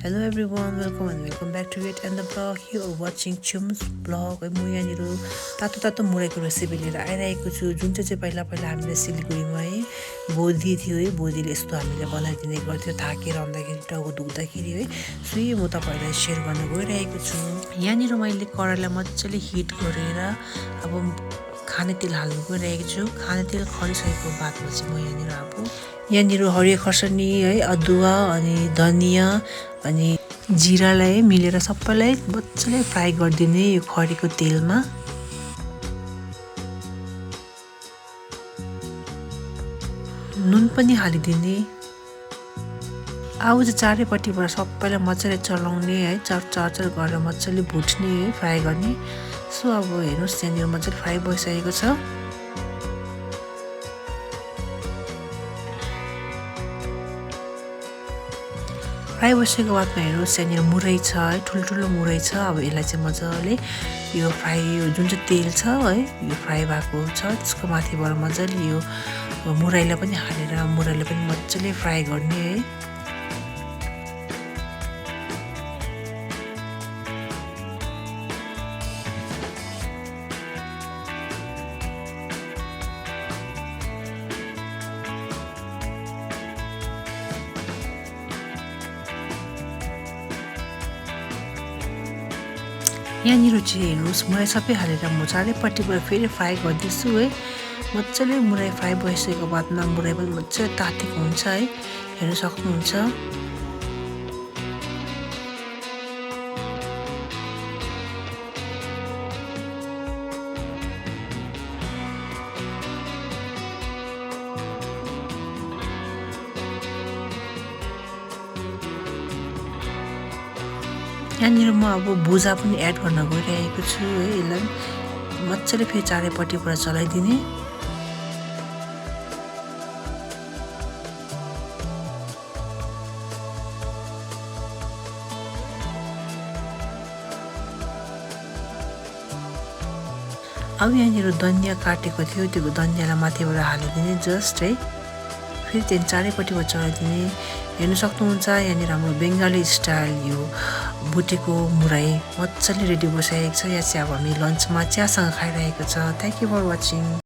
Hello everyone, welcome back to yet another vlog. You are watching Chum's vlog. म यहाँनिर तातो तातो मुराईको recipe लिएर आइरहेको छु, जुन चाहिँ पहिला हामीले सिलगढीमा है बोधी थियो है, बोधीले यस्तो हामीले बनाइदिने गर्थ्यो थाकेर आउँदाखेरि टाउको दुख्दाखेरि है। सो म तपाईहरुलाई शेयर गर्न गइरहेको छु। यहाँनिर मैले कराईलाई मजाले हिट गरेर अब खाने तेल हाल्नु गइरहेको छु। खाने तेल खरिसकेको बादमा चाहिँ म यहाँनिर हरियो खर्सानी है, अदुवा अनि धनिया अनि जिरालाई मिलेर सबैलाई मजाले फ्राई गरिदिने यो खरीको तेलमा। नुन पनि हालिदिने। अब चाहिँ चारैपट्टिबाट सबैलाई मजाले चलाउने है, चरचर गरेर मजाले भुट्ने है, फ्राई गर्ने। सो अब हेर्नुस् यहाँनिर मजाले फ्राई भइसकेको छ। फ्राई भइसकेको बादमा हेर्नुहोस् यहाँनिर मुरै छ है, ठुल्ठुलो मुरै छ। अब यसलाई चाहिँ मजाले यो फ्राई जुन चाहिँ तेल छ है, यो फ्राई भएको छ त्यसको माथिबाट मजाले यो मुराईलाई पनि हालेर मुराईलाई पनि मजाले फ्राई गर्ने है। यहाँनिर चाहिँ हेर्नुहोस् मुराई सबै हालेर म चारैपट्टिबाट फेरि फ्राई गर्दैछु है। मजाले मुराई फ्राई भइसकेको बादमा मुराई पनि मजाले तातेको हुन्छ है, हेर्न सक्नुहुन्छ। यहाँनिर म अब भुजा पनि एड गर्न गइरहेको छु है। यसलाई मजाले फेरि चारैपट्टिबाट चलाइदिने। अब यहाँनिर धनिया काटेको थियो, त्यो धनियालाई माथिबाट हालिदिने जस्ट है। फेरि त्यहाँ चारैपट्टिबाट चलाइदिने। हेर्न सक्नुहुन्छ यहाँनिर हाम्रो बेङ्गाली स्टाइल यो भुटेको मुराई मजाले रेडी भइसकेको छ। यहाँ चाहिँ अब हामी लन्चमा चियासँग खाइरहेको छ। Thank you for watching.